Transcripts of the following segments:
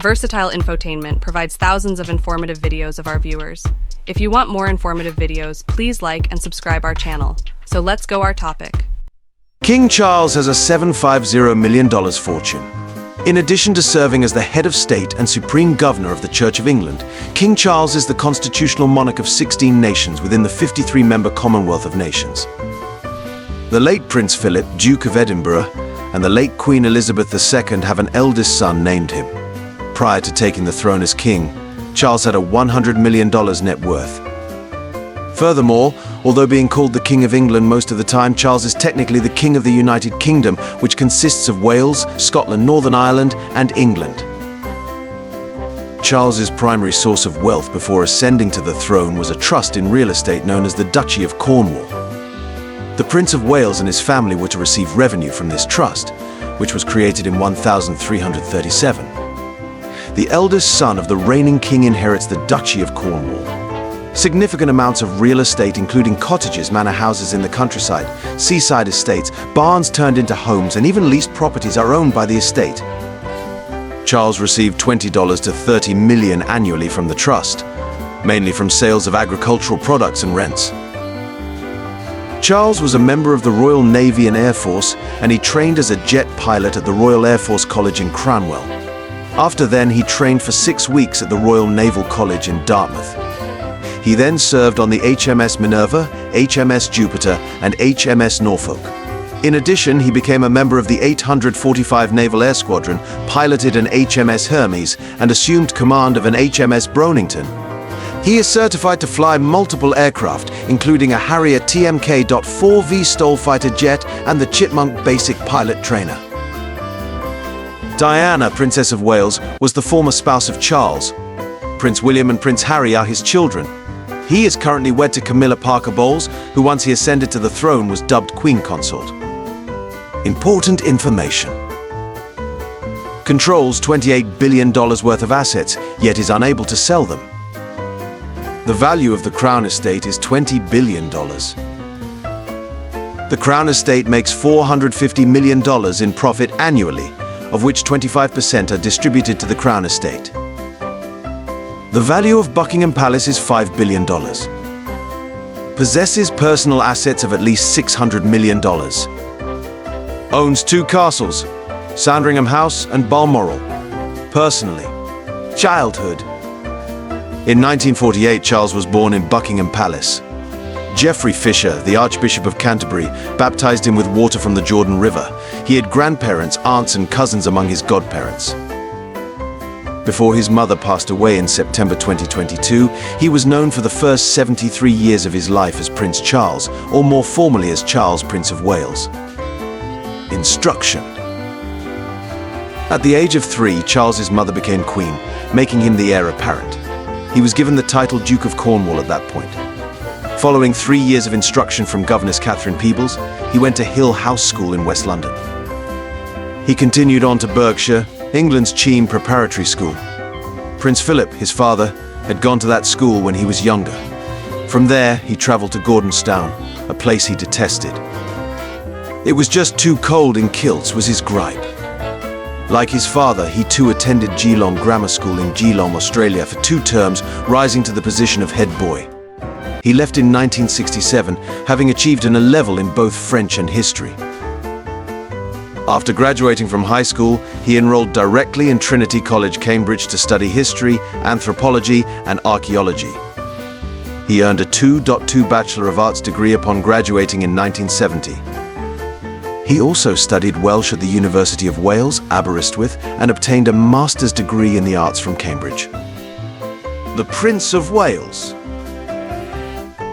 Versatile Infotainment provides thousands of informative videos of our viewers. If you want more informative videos, please like and subscribe our channel. So let's go our topic. King Charles has a $750 million fortune. In addition to serving as the head of state and supreme governor of the Church of England, King Charles is the constitutional monarch of 16 nations within the 53-member Commonwealth of Nations. The late Prince Philip, Duke of Edinburgh, and the late Queen Elizabeth II have an eldest son named him. Prior to taking the throne as king, Charles had a $100 million net worth. Furthermore, although being called the King of England most of the time, Charles is technically the King of the United Kingdom, which consists of Wales, Scotland, Northern Ireland, and England. Charles's primary source of wealth before ascending to the throne was a trust in real estate known as the Duchy of Cornwall. The Prince of Wales and his family were to receive revenue from this trust, which was created in 1337. The eldest son of the reigning king inherits the Duchy of Cornwall. Significant amounts of real estate, including cottages, manor houses in the countryside, seaside estates, barns turned into homes, and even leased properties are owned by the estate. Charles received $20 to $30 million annually from the trust, mainly from sales of agricultural products and rents. Charles was a member of the Royal Navy and Air Force, and he trained as a jet pilot at the Royal Air Force College in Cranwell. After then, he trained for 6 weeks at the Royal Naval College in Dartmouth. He then served on the HMS Minerva, HMS Jupiter, and HMS Norfolk. In addition, he became a member of the 845 Naval Air Squadron, piloted an HMS Hermes, and assumed command of an HMS Bronington. He is certified to fly multiple aircraft, including a Harrier TMK.4V Stoll fighter jet and the Chipmunk Basic Pilot Trainer. Diana, Princess of Wales, was the former spouse of Charles. Prince William and Prince Harry are his children. He is currently wed to Camilla Parker Bowles, who once he ascended to the throne was dubbed Queen Consort. Important information. Controls $28 billion worth of assets, yet is unable to sell them. The value of the Crown Estate is $20 billion. The Crown Estate makes $450 million in profit annually, of which 25% are distributed to the Crown Estate. The value of Buckingham Palace is $5 billion. Possesses personal assets of at least $600 million. Owns 2 castles, Sandringham House and Balmoral. Personally. Childhood. In 1948, Charles was born in Buckingham Palace. Geoffrey Fisher, the Archbishop of Canterbury, baptized him with water from the Jordan River. He had grandparents, aunts and cousins among his godparents. Before his mother passed away in September 2022, he was known for the first 73 years of his life as Prince Charles, or more formally as Charles, Prince of Wales. Instruction. At the age of 3, Charles's mother became queen, making him the heir apparent. He was given the title Duke of Cornwall at that point. Following 3 years of instruction from Governess Catherine Peebles, he went to Hill House School in West London. He continued on to Berkshire, England's Cheam Preparatory School. Prince Philip, his father, had gone to that school when he was younger. From there, he travelled to Gordonstown, a place he detested. It was just too cold in kilts was his gripe. Like his father, he too attended Geelong Grammar School in Geelong, Australia for 2 terms, rising to the position of head boy. He left in 1967, having achieved an A-level in both French and history. After graduating from high school, he enrolled directly in Trinity College, Cambridge to study history, anthropology, and archaeology. He earned a 2.2 Bachelor of Arts degree upon graduating in 1970. He also studied Welsh at the University of Wales, Aberystwyth, and obtained a master's degree in the arts from Cambridge. The Prince of Wales.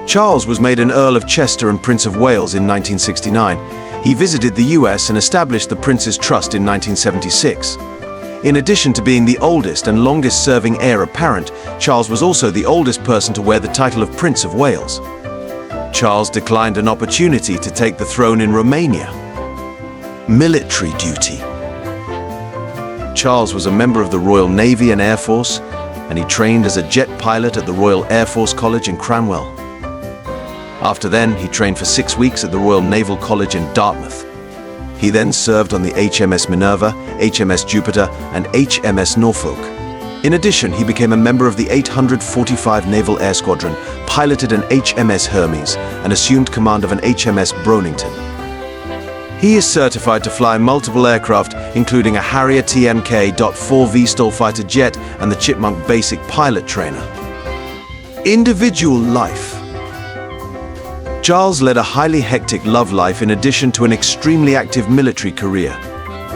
Charles was made an Earl of Chester and Prince of Wales in 1969. He visited the US and established the Prince's Trust in 1976. In addition to being the oldest and longest-serving heir apparent, Charles was also the oldest person to wear the title of Prince of Wales. Charles declined an opportunity to take the throne in Romania. Military duty. Charles was a member of the Royal Navy and Air Force, and he trained as a jet pilot at the Royal Air Force College in Cranwell. After then, he trained for 6 weeks at the Royal Naval College in Dartmouth. He then served on the HMS Minerva, HMS Jupiter, and HMS Norfolk. In addition, he became a member of the 845 Naval Air Squadron, piloted an HMS Hermes, and assumed command of an HMS Bronington. He is certified to fly multiple aircraft, including a Harrier TMK.4 VSTOL fighter jet and the Chipmunk Basic Pilot Trainer. Individual life. Charles led a highly hectic love life in addition to an extremely active military career.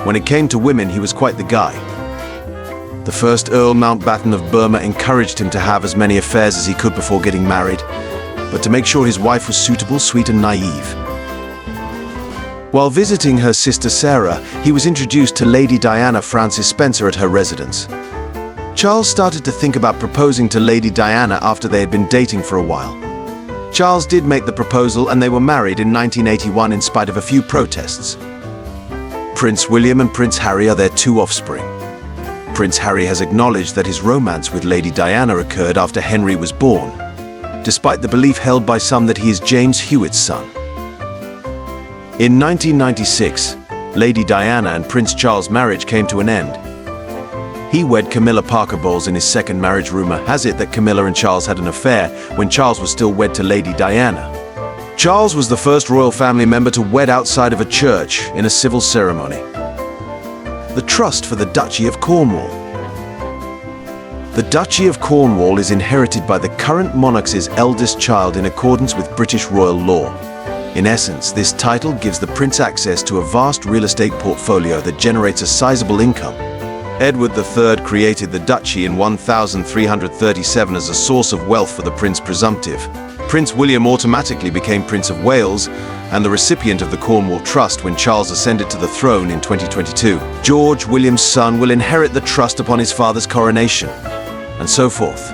When it came to women, he was quite the guy. The first Earl Mountbatten of Burma encouraged him to have as many affairs as he could before getting married, but to make sure his wife was suitable, sweet and naive. While visiting her sister Sarah, he was introduced to Lady Diana Frances Spencer at her residence. Charles started to think about proposing to Lady Diana after they had been dating for a while. Charles did make the proposal and they were married in 1981 in spite of a few protests. Prince William and Prince Harry are their two offspring. Prince Harry has acknowledged that his romance with Lady Diana occurred after Henry was born, despite the belief held by some that he is James Hewitt's son. In 1996, Lady Diana and Prince Charles' marriage came to an end. He wed Camilla Parker Bowles in his second marriage. Rumor has it that Camilla and Charles had an affair when Charles was still wed to Lady Diana. Charles was the first royal family member to wed outside of a church in a civil ceremony. The trust for the Duchy of Cornwall. The Duchy of Cornwall is inherited by the current monarch's eldest child in accordance with British royal law. In essence, this title gives the prince access to a vast real estate portfolio that generates a sizable income. Edward III created the duchy in 1337 as a source of wealth for the prince presumptive. Prince William automatically became Prince of Wales and the recipient of the Cornwall Trust when Charles ascended to the throne in 2022. George, William's son, will inherit the trust upon his father's coronation, and so forth.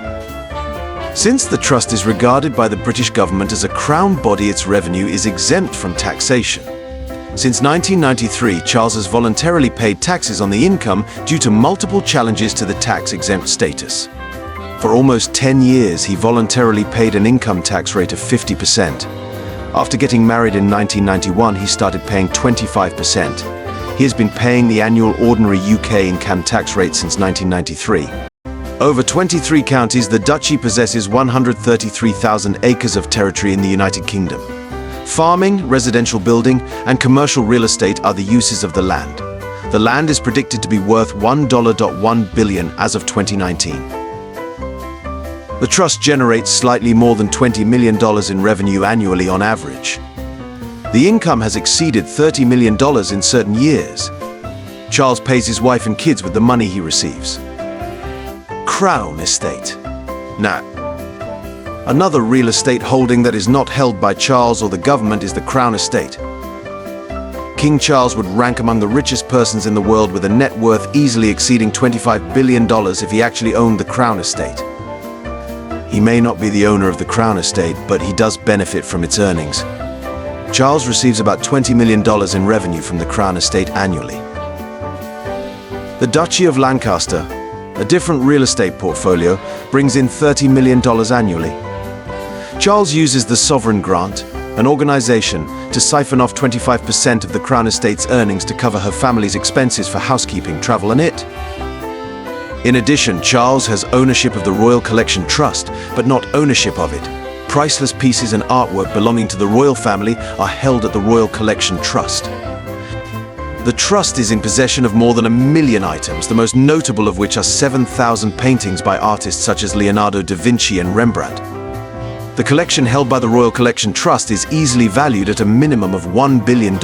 Since the trust is regarded by the British government as a crown body, its revenue is exempt from taxation. Since 1993, Charles has voluntarily paid taxes on the income due to multiple challenges to the tax-exempt status. For almost 10 years, he voluntarily paid an income tax rate of 50%. After getting married in 1991, he started paying 25%. He has been paying the annual ordinary UK income tax rate since 1993. Over 23 counties, the Duchy possesses 133,000 acres of territory in the United Kingdom. Farming, residential building, and commercial real estate are the uses of the land. The land is predicted to be worth $1.1 billion as of 2019. The trust generates slightly more than $20 million in revenue annually on average. The income has exceeded $30 million in certain years. Charles pays his wife and kids with the money he receives. Crown Estate. Now, another real estate holding that is not held by Charles or the government is the Crown Estate. King Charles would rank among the richest persons in the world with a net worth easily exceeding $25 billion if he actually owned the Crown Estate. He may not be the owner of the Crown Estate, but he does benefit from its earnings. Charles receives about $20 million in revenue from the Crown Estate annually. The Duchy of Lancaster, a different real estate portfolio, brings in $30 million annually. Charles uses the Sovereign Grant, an organization, to siphon off 25% of the Crown Estate's earnings to cover her family's expenses for housekeeping, travel and it. In addition, Charles has ownership of the Royal Collection Trust, but not ownership of it. Priceless pieces and artwork belonging to the royal family are held at the Royal Collection Trust. The trust is in possession of more than 1 million items, the most notable of which are 7,000 paintings by artists such as Leonardo da Vinci and Rembrandt. The collection held by the Royal Collection Trust is easily valued at a minimum of $1 billion.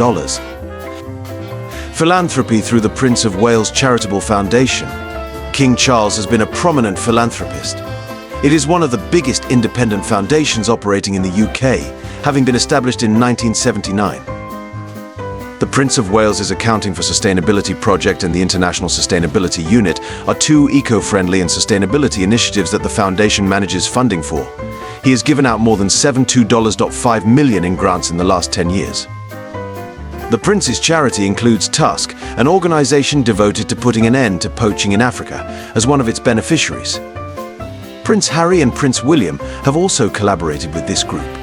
Philanthropy through the Prince of Wales Charitable Foundation. King Charles has been a prominent philanthropist. It is one of the biggest independent foundations operating in the UK, having been established in 1979. The Prince of Wales' Accounting for Sustainability Project and the International Sustainability Unit are two eco-friendly and sustainability initiatives that the foundation manages funding for. He has given out more than $72.5 million in grants in the last 10 years. The Prince's charity includes Tusk, an organization devoted to putting an end to poaching in Africa, as one of its beneficiaries. Prince Harry and Prince William have also collaborated with this group.